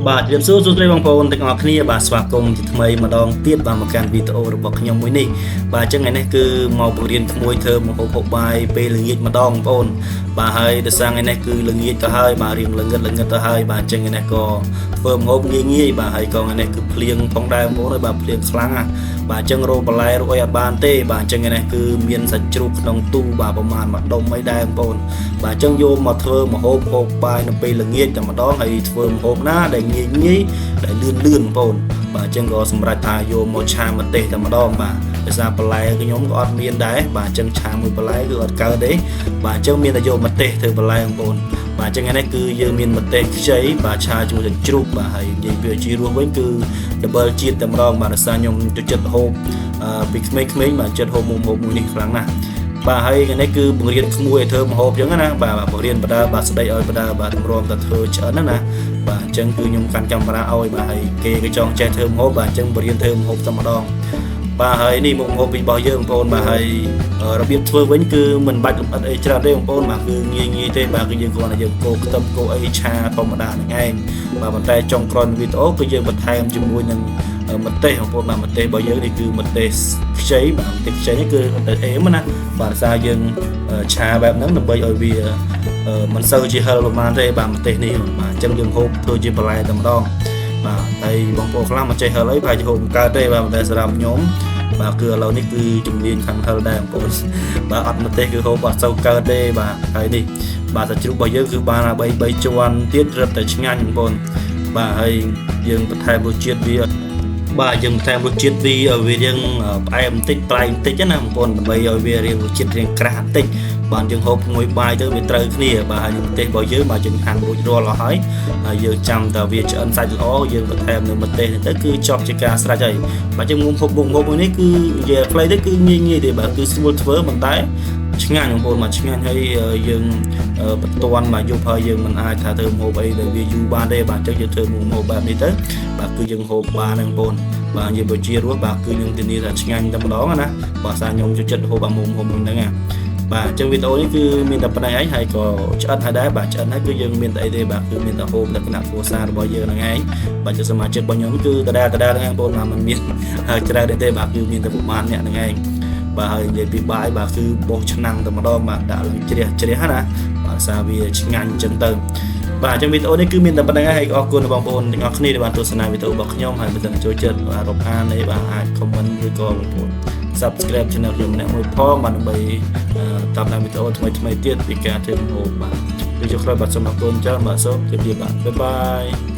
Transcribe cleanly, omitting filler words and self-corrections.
បាទជំរាបសួរស្រីបងប្អូនទាំងអស់គ្នាបាទស្វាគមន៍ជាថ្មីម្ដងទៀតបាទមកកាន់វីដេអូរបស់ខ្ញុំមួយនេះបាទអញ្ចឹងថ្ងៃនេះគឺមកបង្រៀនក្មួយធ្វើម្ហូបហូបបាយពេលល្ងាចម្ដងបងប្អូនបាទហើយដោយសារថ្ងៃនេះគឺល្ងាចទៅហើយបាទរៀងល្ងិតទៅហើយបាទអញ្ចឹងថ្ងៃនេះក៏ធ្វើម្ហូបងាយបាទហើយក៏ថ្ងៃនេះគឺភ្លៀងផងដែរបងប្អូនហើយបាទភ្លៀងខ្លាំងណាស់បាទអញ្ចឹងរោបន្លែរកអីអត់បានទេបាទអញ្ចឹងថ្ងៃនេះគឺមានសាច់ជ្រូកក្នុងទូបាទប្រហែលមួយដុំអីដែរបងប្អូនបាទអញ្ចឹងយកមកធ្វើម្ហូបហូបបាយនៅពេលល្ងាចតែម្ដងហើយធ្វើម្ហូបណាដែលងាយដែលលឿនបងប្អូនបាទអញ្ចឹងក៏សម្រាប់ថាយកមកឆាម្ទេសតែម្ដងបាទដោយសារបន្លែខ្ញុំក៏អត់មានដែរបាទអញ្ចឹងឆាមួយបន្លែគឺអត់កើតទេបាទអញ្ចឹងមានតែយកម្ទេសធ្វើបន្លែបងប្អូនបាទអញ្ចឹងថ្ងៃនេះគឺយើងមានម្ទេសខ្ចីបាទឆាជាមួយនឹងជ្រូកបាទហើយនិយាយពីជីរស់វិញគឺ double ជាតិតែម្ដងបាទដោយសារខ្ញុំចូលចិត្តហូបពីក្មេងៗបាទចិត្តហូបមុខមួយនេះខ្លាំងណាស់បាទហើយថ្ងៃនេះគឺបង្រៀនក្មួយឲ្យធ្វើម្ហូបអញ្ចឹងណាបាទបង្រៀនបដាបាទស្ដីឲ្យបដាបាទទម្រាំតែធ្វើឆ្អិនណាបាទអញ្ចឹងគឺខ្ញុំកាន់កាមេរ៉ាឲ្យបាទហើយគេក៏ចង់ចេះធ្វើម្ហូបបាទអញ្ចឹងបង្រៀនធ្វើម្ហូបតែម្ដងបាទហើយនេះមុខម្ហូបរបស់យើងបងប្អូនបាទហើយរបៀបធ្វើវិញគឺមិនបាច់លម្អិតអីច្រើនទេបងប្អូនបាទគឺងាយទេបាទគឺយើងគ្រាន់តែយើងកូរខ្ទឹមកូរអីឆាធម្មតាហ្នឹងឯងបាទប៉ុន្តែចុងក្រោយវីដេអូគឺយើងបន្ថែមជាមួយនឹងម្ទេសបងប្អូនបាទម្ទេសរបស់យើងនេះគឺម្ទេសខ្ចីបាទម្ទេសខ្ចីនេះគឺតែអេមណាបាទដោយសារយើងឆាបែបហ្នឹងដើម្បីឲ្យវាមិនសូវជាហឹរប្រហែលទេបាទម្ទេសនេះបាទអញ្ចឹងយើងហូបធ្វើជាបន្លែតែម្ដងបាទហើយបងប្អូនខ្លះមិនចេះហឹរអីប្រហែលជាហូបមិនកើតទេបាទតែសម្រាប់ខ្ញុំបាទគឺឥឡូវនេះគឺជំនាញខាងហឹរដែរបងប្អូនបាទអត់ម្ទេសគឺហូបអត់សូវកើតទេបាទហើយនេះបាទសាច់ជ្រូករបស់យើងគឺបាន3ជាន់ទៀតរឹតតែឆ្ងាញ់បងប្អូនបាទហើយយើងបន្ថែមរសជាតិវាបាទយើងបន្ថែមរសជាតិវាឲ្យវារៀងផ្អែមបន្តិចប្រៃបន្តិចណាបងប្អូនដើម្បីឲ្យវារៀងរសជាតិរៀងក្រាស់បន្តិចបាទយើងហូបមួយបាយទៅវាត្រូវគ្នាបាទហើយម្ទេសរបស់យើងបាទយើងហាន់រួចរាល់ហើយយើងចាំតែវាឆ្អិនសាច់ល្អយើងបន្ថែមនៅម្ទេសទៅគឺចប់ជាការស្រេចហើយបាទយើងមុំហូបមុខមួយនេះគឺនិយាយខ្លីទៅគឺងាយទេបាទគឺស្រួលធ្វើប៉ុន្តែឆ្ងាញ់បងប្អូនមកឆ្ងាញ់ហើយយើងបន្ទាន់មកយប់ហើយយើងមិនអាចថាធ្វើម្ហូបអីដែលវាយូរបានទេបាទអញ្ចឹងយើងធ្វើម្ហូបបែបនេះទៅបាទគឺយើងហូបបានហ្នឹងបងប្អូនបាទនិយាយបើជារសបាទគឺយើងធានាថាឆ្ងាញ់តែម្ដងណាបាទសារខ្ញុំចូលចិត្តហូបអាមុំហ្នឹងណាបាទអញ្ចឹងវីដេអូនេះគឺមានតែប៉ុណ្្នឹងឯងហើយក៏ឆ្អិនហើយដែរបាទឆ្អិនហើយគឺយើងមានតែអីទេបាទគឺមានតែហូបលក្ខណៈគ្រួសាររបស់យើងហ្នឹងឯងបាទជាសមាជិករបស់ខ្ញុំគឺដដែលហ្នឹងបងប្អូនបាទមិនមានច្រើនទេបាទគឺមានតែប្រហែលអ្នកហ្នឹងឯងបាទហើយនិយាយពីបាយបាទគឺបោះឆ្នាំងតែម្ដងបាទដាក់ឡើងជ្រះណាបាទសារវាឆ្ងាញ់អញ្ចឹងទៅបាទអញ្ចឹងវីដេអូនេះគឺមានតែប៉ុណ្្នឹងហើយអរគុណបងប្អូនទាំងអស់គ្នាដែលបានទស្សនាវីដេអូរបស់ខ្ញុំហើយបើសិនចូលចិត្តបាទរាប់អាននេះបាទអាច comment ឬក៏បងប្អូន subscribe channel ខ្ញុំម្នាក់មួយផងបាទដើម្បីតាមដានវីដេអូថ្មីទៀតពីការធ្វើម្ហូបបាទគឺចុះក្រោយបាទសូមអរគុណច្រើនបាទសូមជម្រាបបាទបាយបាយ